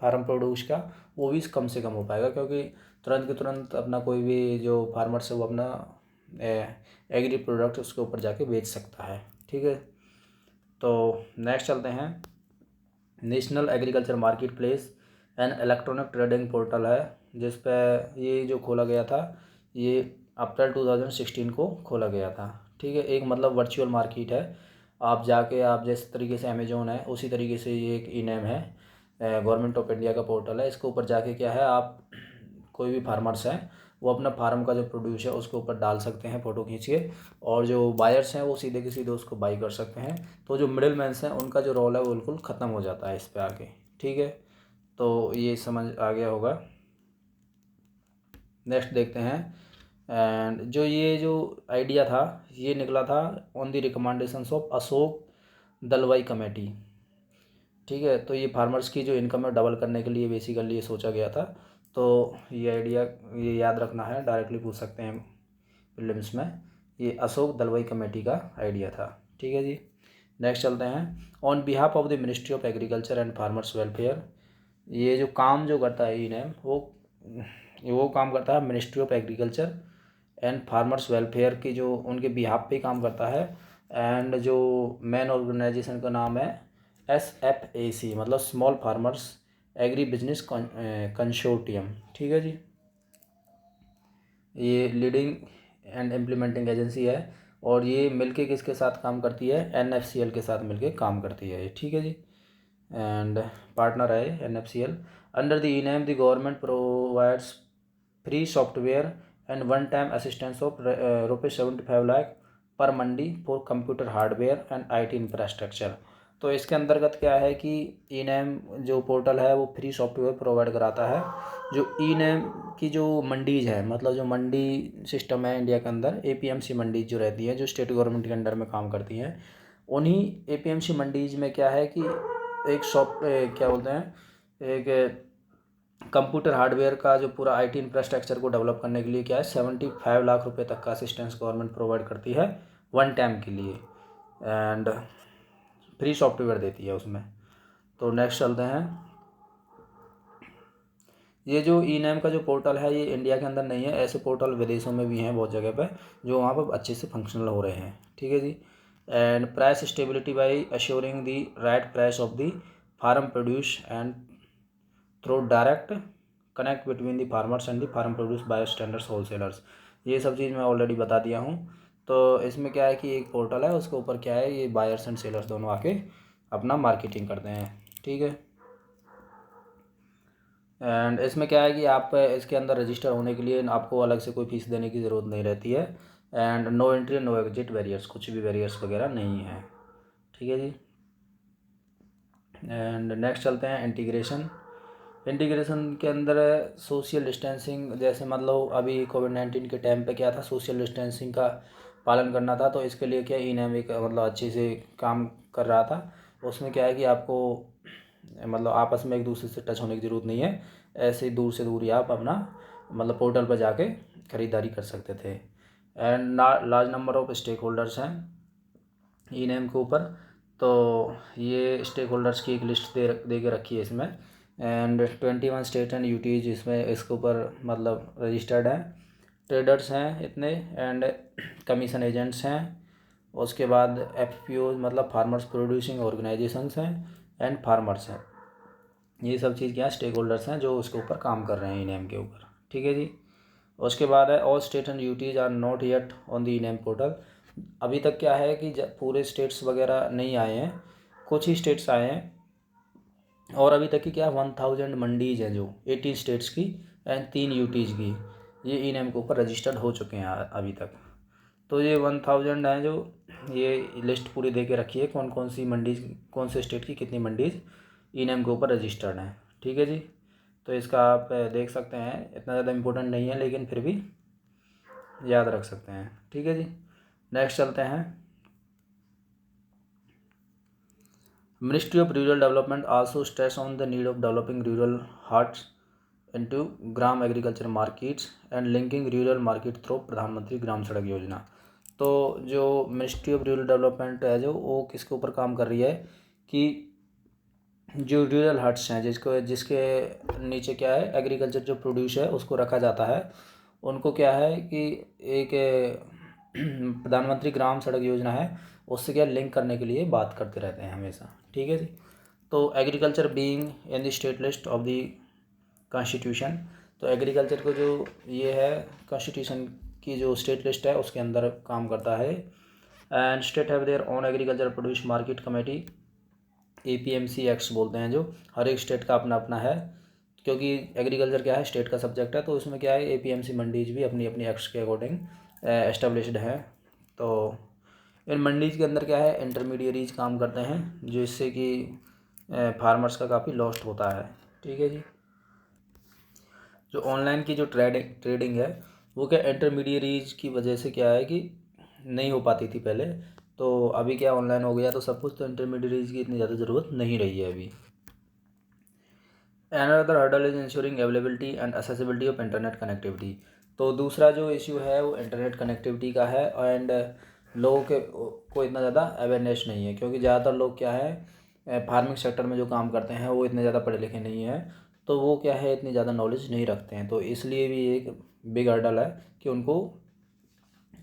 फार्म प्रोड्यूस का वो भी कम से कम हो पाएगा, क्योंकि तुरंत के तुरंत अपना कोई भी जो फार्मर्स है वो अपना एग्री प्रोडक्ट उसके ऊपर जाके बेच सकता है। ठीक है। तो नेक्स्ट चलते हैं, national agriculture market place and electronic trading portal है, जिस पे ये जो खोला गया था ये अप्रैल 2016 को खोला गया था। ठीक है। एक मतलब वर्चुअल मार्केट है, आप जाके आप जिस तरीके से अमेजोन है उसी तरीके से ये एक ई नैम है, गवर्नमेंट ऑफ इंडिया का पोर्टल है। इसके ऊपर जाके क्या है आप कोई भी फार्मर्स हैं वो अपना फार्म का जो प्रोड्यूस है उसके ऊपर डाल सकते हैं फ़ोटो खींच के, और जो बायर्स हैं वो सीधे के सीधे उसको बाई कर सकते हैं। तो जो मिडिल मैन्स हैं उनका जो रोल है वो बिल्कुल ख़त्म हो जाता है इस पे आके। ठीक है। तो ये समझ आ गया होगा। नेक्स्ट देखते हैं। एंड जो आइडिया था ये निकला था on the recommendations of Ashok Dalwai committee. ठीक है, तो ये फार्मर्स की जो इनकम है डबल करने के लिए बेसिकली ये सोचा गया था। तो ये आइडिया ये याद रखना है, डायरेक्टली पूछ सकते हैं प्रीलिम्स में। ये अशोक दलवाई कमेटी का आइडिया था। ठीक है जी, नेक्स्ट चलते हैं। On behalf of the ministry of agriculture and farmers welfare, ये जो काम जो करता है इनैम वो काम करता है ministry of agriculture and farmers welfare की, जो उनके बिहाफ पे काम करता है। एंड जो मेन ऑर्गेनाइजेशन का नाम है SFAC, मतलब small farmers agri business consortium. ठीक है जी, ये लीडिंग एंड इम्प्लीमेंटिंग एजेंसी है और ये मिलके किसके साथ काम करती है, NFCL के साथ मिलके काम करती है। ठीक है जी, एंड पार्टनर है NFCL। Under the eNAM the government provides free software and one time assistance of ₹75 lakh per mandi for computer hardware and IT infrastructure. तो इसके अंतर्गत क्या है कि इनैम जो पोर्टल है वो फ्री सॉफ्टवेयर प्रोवाइड कराता है। जो इनैम की जो मंडीज है, मतलब जो मंडी सिस्टम है इंडिया के अंदर, APMC मंडीज जो रहती है जो स्टेट गवर्नमेंट के अंडर में काम करती हैं, उन्हीं APMC मंडीज में क्या है कि एक क्या बोलते हैं, एक कंप्यूटर हार्डवेयर का जो पूरा IT इंफ्रास्ट्रक्चर को डेवलप करने के लिए क्या है 75 लाख रुपए तक का असिस्टेंस गवर्नमेंट प्रोवाइड करती है वन टाइम के लिए, एंड फ्री सॉफ्टवेयर देती है उसमें। तो नेक्स्ट चलते हैं। ये जो इनैम का जो पोर्टल है ये इंडिया के अंदर नहीं है, ऐसे पोर्टल विदेशों में भी हैं बहुत जगह पे जो वहाँ पर अच्छे से फंक्शनल हो रहे हैं। ठीक है जी, and price stability by assuring the right price of the farm produce and through direct connect between the farmers and the farm produce by standards wholesalers. ये सब चीज़ मैं ऑलरेडी बता दिया हूँ। तो इसमें क्या है कि एक पोर्टल है, उसके ऊपर क्या है ये बायर्स एंड सेलर्स दोनों आके अपना मार्केटिंग करते हैं। ठीक है, एंड इसमें क्या है कि आप इसके अंदर रजिस्टर होने के लिए आपको अलग से कोई फीस देने की ज़रूरत नहीं रहती है। And no entry no exit barriers, कुछ भी बैरियर्स वगैरह नहीं है। ठीक है जी, एंड नेक्स्ट चलते हैं इंटीग्रेशन। इंटीग्रेशन के अंदर सोशल डिस्टेंसिंग, जैसे मतलब अभी कोविड-19 के टाइम पे क्या था, सोशल डिस्टेंसिंग का पालन करना था। तो इसके लिए क्या इनैम एक मतलब अच्छे से काम कर रहा था। उसमें क्या है कि आपको मतलब आपस में एक दूसरे से टच होने की ज़रूरत नहीं है, ऐसे ही दूर से दूर ही आप अपना मतलब पोर्टल पर जाके ख़रीदारी कर सकते थे। And large number of stakeholders हैं इनैम के ऊपर। तो ये स्टेक होल्डर्स की एक लिस्ट दे के रखी है इसमें। एंड 21 स्टेट एंड यूटीज इसमें इसके ऊपर मतलब रजिस्टर्ड हैं। ट्रेडर्स हैं इतने, एंड कमीशन एजेंट्स हैं। उसके बाद FPO मतलब फार्मर्स प्रोड्यूसिंग ऑर्गेनाइजेशंस हैं, एंड फार्मर्स हैं। ये सब चीज़ क्या स्टेक होल्डर्स हैं जो उसके ऊपर काम कर रहे हैं इनैम के ऊपर। ठीक है जी, उसके बाद है all state and UTs are not yet on the eNAM portal. अभी तक क्या है कि पूरे स्टेट्स वगैरह नहीं आए हैं, कुछ ही स्टेट्स आए हैं। और अभी तक की क्या 1000 मंडीज हैं जो 18 स्टेट्स की एंड 3 यूटीज की, ये इनैम के ऊपर रजिस्टर्ड हो चुके हैं अभी तक। तो ये 1000 हैं जो ये लिस्ट पूरी दे के रखी है कौन कौन सी मंडीज, कौन से स्टेट की कितनी मंडीज इनैम के ऊपर रजिस्टर्ड हैं। ठीक है जी, तो इसका आप देख सकते हैं, इतना ज़्यादा इम्पोर्टेंट नहीं है लेकिन फिर भी याद रख सकते हैं। ठीक है जी, नेक्स्ट चलते हैं। Ministry of rural development also stress on the need of developing rural hearts into gram agriculture markets and linking rural market through प्रधानमंत्री ग्राम सड़क योजना। तो जो मिनिस्ट्री ऑफ रूरल डेवलपमेंट है जो वो किसके ऊपर काम कर रही है कि जो रूरल हट्स हैं जिसके नीचे क्या है एग्रीकल्चर जो प्रोड्यूस है उसको रखा जाता है, उनको क्या है कि एक प्रधानमंत्री ग्राम सड़क योजना है उससे क्या लिंक करने के लिए बात करते रहते हैं हमेशा। ठीक है जी, तो agriculture being in the state list of the constitution, तो एग्रीकल्चर को जो ये है कॉन्स्टिट्यूशन की जो स्टेट लिस्ट है उसके अंदर काम करता है। And state have their own agriculture produce market committee, APMC acts बोलते हैं, जो हर एक स्टेट का अपना अपना है। क्योंकि एग्रीकल्चर क्या है स्टेट का सब्जेक्ट है, तो उसमें क्या है APMC मंडीज भी अपनी अपनी एक्ट्स के अकॉर्डिंग एस्टेब्लिश्ड है। तो इन मंडीज के अंदर क्या है इंटरमीडियरीज काम करते हैं जिससे कि फार्मर्स का काफ़ी लॉस्ट होता है। ठीक है जी, जो ऑनलाइन की जो ट्रेडिंग है वो क्या इंटरमीडियरीज की वजह से क्या है कि नहीं हो पाती थी पहले, तो अभी क्या ऑनलाइन हो गया तो सब कुछ, तो इंटरमीडियरीज की इतनी ज़्यादा ज़रूरत नहीं रही है अभी। Another hurdle is ensuring availability and accessibility of internet connectivity. तो दूसरा जो इशू है वो इंटरनेट कनेक्टिविटी का है, एंड लोगों के को इतना ज़्यादा अवेयरनेस नहीं है, क्योंकि ज़्यादातर लोग क्या है फार्मिंग सेक्टर में जो काम करते हैं वो इतने ज़्यादा पढ़े लिखे नहीं हैं, तो वो क्या है इतनी ज़्यादा नॉलेज नहीं रखते हैं, तो इसलिए भी एक बिग हर्डल है कि उनको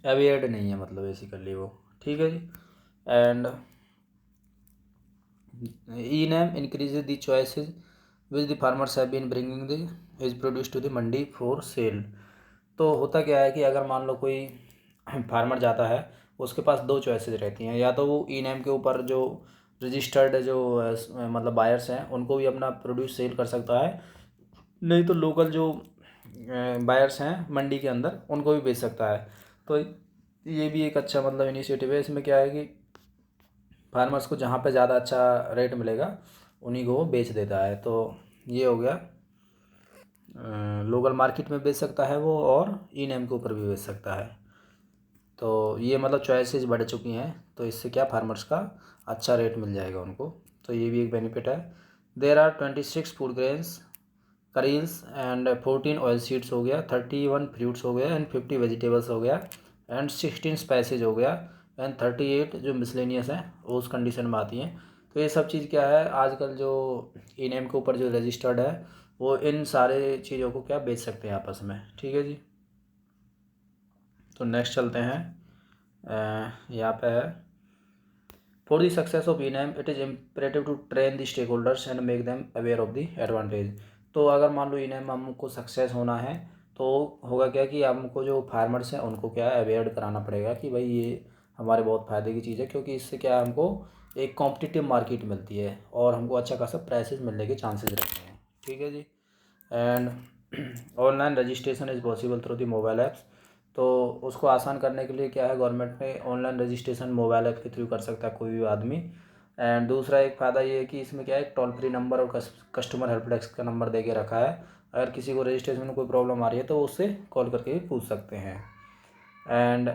अवेयर्ड नहीं है, मतलब बेसिकली वो। ठीक है जी। And E-NAM increases the choices which the farmers have been bringing the his produce to the Mandi for sale। तो होता क्या है कि अगर मान लो कोई फार्मर जाता है, उसके पास दो चॉइसेस रहती हैं, या तो वो E-NAM के ऊपर जो रजिस्टर्ड जो मतलब बायर्स हैं उनको भी अपना प्रोड्यूस सेल कर सकता है, नहीं तो लोकल जो बायर्स हैं मंडी के अंदर उनको भी बेच सकता है। तो ये भी एक अच्छा मतलब इनिशिएटिव है। इसमें क्या है कि फार्मर्स को जहाँ पे ज़्यादा अच्छा रेट मिलेगा उन्हीं को वो बेच देता है। तो ये हो गया, लोकल मार्केट में बेच सकता है वो, और E-NAM के ऊपर भी बेच सकता है। तो ये मतलब चॉइसेस बढ़ चुकी हैं, तो इससे क्या फार्मर्स का अच्छा रेट मिल जाएगा उनको, तो ये भी एक बेनिफिट है। There are 26 food grains cereals and 14 oil seeds हो गया, 31 फ्रूट्स हो गया, एंड 50 वेजिटेबल्स हो गया, एंड 16 स्पाइसेज हो गया, एंड 38 जो मिसलेनियस हैं वो उस कंडीशन में आती हैं। तो ये सब चीज़ क्या है, आजकल जो E-NAM के ऊपर जो रजिस्टर्ड है वो इन सारे चीज़ों को क्या बेच सकते हैं आपस में। ठीक है जी। तो नेक्स्ट चलते हैं, यहाँ पे है for the success of E-NAM it is imperative to train the stakeholders and make them aware of the advantage. तो अगर मान लो E-NAM हमको सक्सेस होना है तो होगा क्या कि हमको जो फार्मर्स हैं उनको क्या है अवेयर कराना पड़ेगा कि भाई ये हमारे बहुत फ़ायदे की चीज़ है, क्योंकि इससे क्या है हमको एक कॉम्पिटिटिव मार्केट मिलती है और हमको अच्छा खासा प्राइसेस मिलने के चांसेस रहते हैं। ठीक है जी। And online registration is possible through the mobile apps. तो उसको आसान करने के लिए क्या है, गवर्नमेंट ने ऑनलाइन रजिस्ट्रेशन मोबाइल ऐप के थ्रू कर सकता है कोई भी आदमी। एंड दूसरा एक फ़ायदा ये है कि इसमें क्या है एक टोल फ्री नंबर और कस्टमर हेल्प डेस्क का नंबर दे के रखा है, अगर किसी को रजिस्ट्रेशन में कोई प्रॉब्लम आ रही है तो उससे कॉल करके भी पूछ सकते हैं। एंड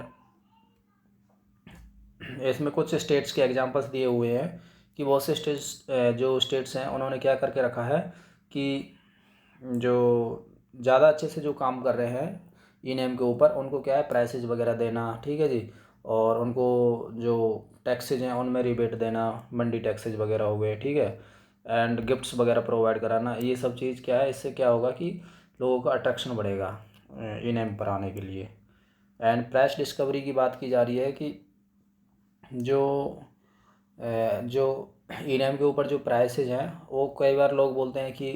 इसमें कुछ स्टेट्स के एग्जांपल्स दिए हुए हैं कि बहुत से स्टेट्स जो स्टेट्स हैं उन्होंने क्या करके रखा है कि जो ज़्यादा अच्छे से जो काम कर रहे हैं E-NAM के ऊपर उनको क्या है प्राइसेस वगैरह देना। ठीक है जी। और उनको जो टैक्सेज हैं उनमें रिबेट देना, मंडी टैक्सेज वगैरह हो गए। ठीक है। एंड गिफ्ट्स वगैरह प्रोवाइड कराना, ये सब चीज़ क्या है, इससे क्या होगा कि लोगों का अट्रैक्शन बढ़ेगा E-NAM पर आने के लिए। एंड प्राइस डिस्कवरी की बात की जा रही है कि जो E-NAM के ऊपर जो प्राइसेज हैं वो कई बार लोग बोलते हैं कि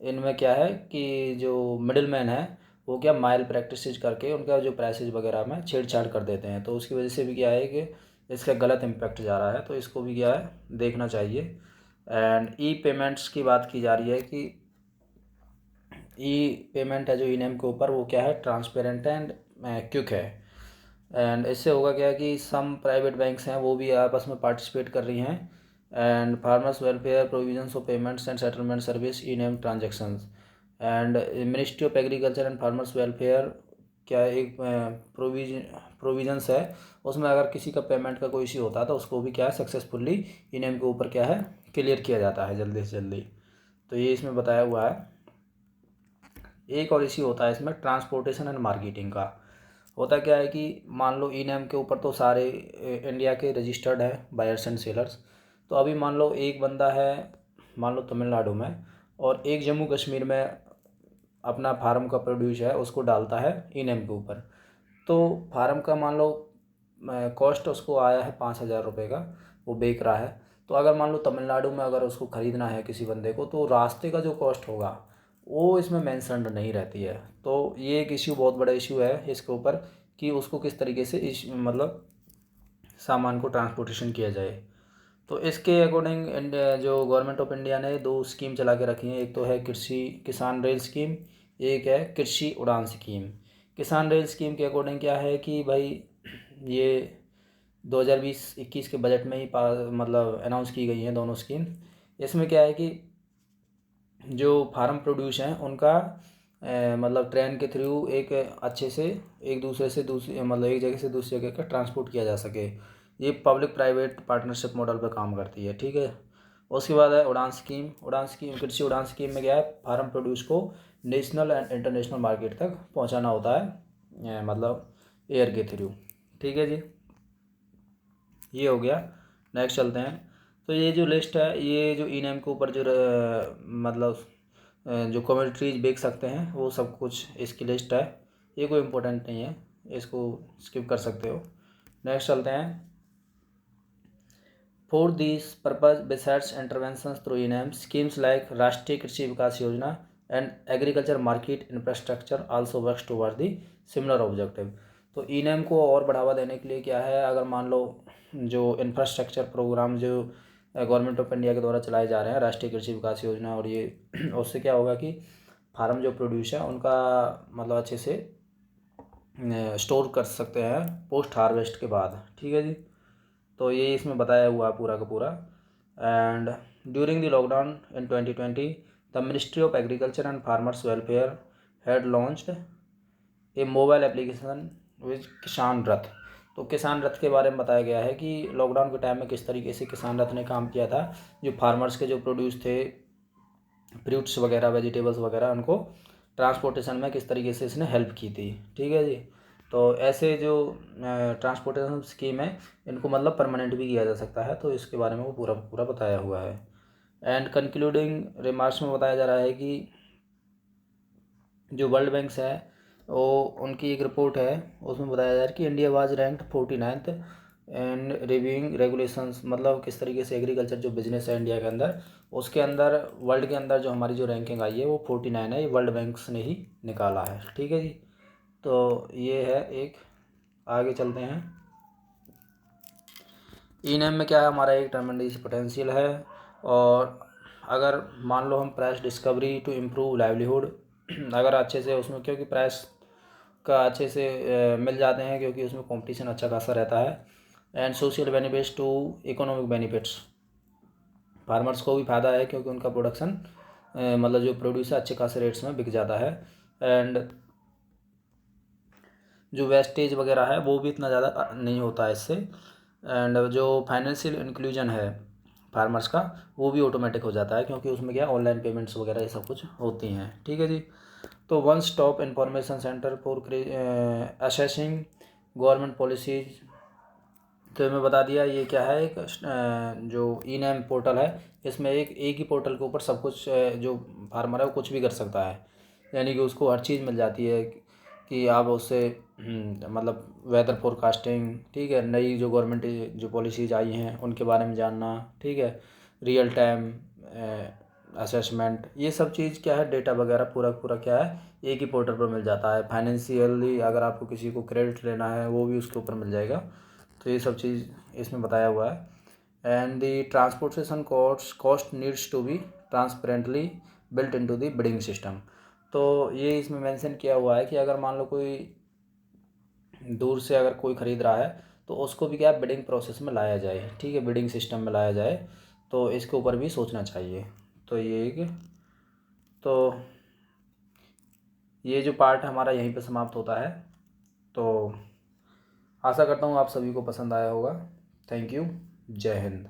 इनमें क्या है कि जो मिडिल मैन है वो क्या माइल प्रैक्टिसेज करके उनका जो प्राइसेज वगैरह में छेड़छाड़ कर देते हैं, तो उसकी वजह से भी क्या है कि इसका गलत इम्पैक्ट जा रहा है, तो इसको भी क्या है देखना चाहिए। एंड ई पेमेंट्स की बात की जा रही है कि ई पेमेंट है जो E-NAM के ऊपर वो क्या है ट्रांसपेरेंट एंड क्विक है। एंड इससे होगा क्या कि सम प्राइवेट बैंक्स हैं वो भी आपस में पार्टिसिपेट कर रही हैं। And farmers welfare provisions of payments and settlement service E-NAM transactions. And ministry of agriculture and farmers welfare क्या एक प्रोविजंस है, उसमें अगर किसी का पेमेंट का कोई इश्यू होता है तो उसको भी क्या है सक्सेसफुली E-NAM के ऊपर क्या है क्लियर किया जाता है जल्दी से जल्दी। तो ये इसमें बताया हुआ है। एक और इश्यू होता है इसमें ट्रांसपोर्टेशन एंड मार्केटिंग का। होता क्या है कि मान लो E-NAM के ऊपर तो सारे इंडिया के रजिस्टर्ड है बायर्स एंड सेलर्स। तो अभी मान लो एक बंदा है मान लो तमिलनाडु में और एक जम्मू कश्मीर में अपना फार्म का प्रोड्यूस है उसको डालता है E-NAM के ऊपर। तो फार्म का मान लो कॉस्ट उसको आया है 5,000 रुपये का, वो बेच रहा है। तो अगर मान लो तमिलनाडु में अगर उसको ख़रीदना है किसी बंदे को तो रास्ते का जो कॉस्ट होगा वो इसमें मेंशन्ड नहीं रहती है। तो ये एक इश्यू बहुत बड़ा इश्यू है इसके ऊपर कि उसको किस तरीके से इस मतलब सामान को ट्रांसपोर्टेशन किया जाए। तो इसके अकॉर्डिंग जो गवर्नमेंट ऑफ इंडिया ने दो स्कीम चला के रखी हैं, एक तो है कृषि किसान रेल स्कीम, एक है कृषि उड़ान स्कीम। किसान रेल स्कीम के अकॉर्डिंग क्या है कि भाई ये 2020-21 के बजट में ही मतलब अनाउंस की गई हैं दोनों स्कीम। इसमें क्या है कि जो फार्म प्रोड्यूस हैं उनका मतलब ट्रेन के थ्रू एक अच्छे से एक दूसरे से दूसरी मतलब एक जगह से दूसरी जगह का ट्रांसपोर्ट किया जा सके। ये पब्लिक प्राइवेट पार्टनरशिप मॉडल पर काम करती है, ठीक है। उसके बाद है उड़ान स्कीम। उड़ान स्कीम, कृषि उड़ान स्कीम में क्या है, फार्म प्रोड्यूस को नेशनल एंड इंटरनेशनल मार्केट तक पहुंचाना होता है, मतलब एयर के थ्रू, ठीक है जी। ये हो गया। नेक्स्ट चलते हैं। तो ये जो लिस्ट है, ये जो ई नैम के ऊपर जो मतलब जो कम्युनिटीज बेच सकते हैं वो सब कुछ इसकी लिस्ट है। ये कोई इम्पोर्टेंट नहीं है, इसको स्किप कर सकते हो। नेक्स्ट चलते हैं। For this purpose besides interventions through e NAM schemes like Rashtriya Krishi Vikas Yojana and agriculture market infrastructure also works toward the similar objective. तो ई नैम को और बढ़ावा देने के लिए क्या है, अगर मान लो जो इंफ्रास्ट्रक्चर प्रोग्राम जो गवर्नमेंट ऑफ इंडिया के द्वारा चलाए जा रहे हैं, राष्ट्रीय कृषि विकास योजना, और ये उससे क्या होगा कि फार्म जो प्रोड्यूस है उनका मतलब अच्छे से स्टोर कर सकते हैं पोस्ट हार्वेस्ट के बाद, ठीक है जी। तो ये इसमें बताया हुआ है पूरा का पूरा। And during the lockdown in 2020 the ministry of agriculture and farmers welfare had launched A mobile application विच किसान रथ। तो किसान रथ के बारे में बताया गया है कि लॉकडाउन के टाइम में किस तरीके से किसान रथ ने काम किया था। जो फार्मर्स के जो प्रोड्यूस थे, फ्रूट्स वगैरह, वेजिटेबल्स वगैरह, उनको ट्रांसपोर्टेशन में किस तरीके से इसने हेल्प की थी, ठीक है जी। तो ऐसे जो ट्रांसपोर्टेशन स्कीम है, इनको मतलब परमानेंट भी किया जा सकता है, तो इसके बारे में वो पूरा पूरा बताया हुआ है। एंड कंक्लूडिंग रिमार्क्स में बताया जा रहा है कि जो वर्ल्ड बैंक्स है वो उनकी एक रिपोर्ट है, उसमें बताया जा रहा है कि India was ranked 49th and reviewing regulations. मतलब किस तरीके से एग्रीकल्चर जो बिजनेस है इंडिया के अंदर, उसके अंदर वर्ल्ड के अंदर जो हमारी जो रैंकिंग आई है वो 49 है। ये वर्ल्ड बैंक्स ने ही निकाला है, ठीक है जी। तो ये है एक। आगे चलते हैं। ई नैम में क्या है, हमारा एक ट्रमेंडस पोटेंशियल है। और अगर मान लो हम price discovery to improve livelihood, अगर अच्छे से उसमें, क्योंकि प्राइस का अच्छे से मिल जाते हैं, क्योंकि उसमें कंपटीशन अच्छा खासा रहता है। And social benefits to economic benefits, farmers को भी फ़ायदा है क्योंकि उनका प्रोडक्शन मतलब जो प्रोड्यूस है अच्छे खासे रेट्स में बिक जाता है। एंड जो वेस्टेज वगैरह है वो भी इतना ज़्यादा नहीं होता है इससे। एंड जो फाइनेंशियल इंक्लूजन है फार्मर्स का, वो भी ऑटोमेटिक हो जाता है, क्योंकि उसमें क्या ऑनलाइन पेमेंट्स वगैरह ये सब कुछ होती हैं, ठीक है जी। तो one stop information centre for assessing government policies. तो मैं बता दिया ये क्या है, एक जो ई नैम पोर्टल है, इसमें एक ही पोर्टल के ऊपर सब कुछ जो फार्मर है वो कुछ भी कर सकता है। यानी कि उसको हर चीज़ मिल जाती है कि आप उससे मतलब वेदर फोरकास्टिंग, ठीक है, नई जो गवर्नमेंट जो पॉलिसीज आई हैं उनके बारे में जानना, ठीक है, रियल टाइम असेसमेंट, ये सब चीज़ क्या है, डेटा वगैरह पूरा पूरा क्या है एक ही पोर्टल पर मिल जाता है। फाइनेंशियली अगर आपको किसी को क्रेडिट लेना है वो भी उसके ऊपर मिल जाएगा। तो ये सब चीज़ इसमें बताया हुआ है। And the transportation cost needs to be transparently built into the bidding system. तो ये इसमें मेंशन किया हुआ है कि अगर मान लो कोई दूर से अगर कोई ख़रीद रहा है तो उसको भी क्या बिडिंग प्रोसेस में लाया जाए, ठीक है, बिडिंग सिस्टम में लाया जाए। तो इसके ऊपर भी सोचना चाहिए। तो ये एक, तो ये जो पार्ट हमारा यहीं पे समाप्त होता है। तो आशा करता हूँ आप सभी को पसंद आया होगा। Thank you. जय हिंद।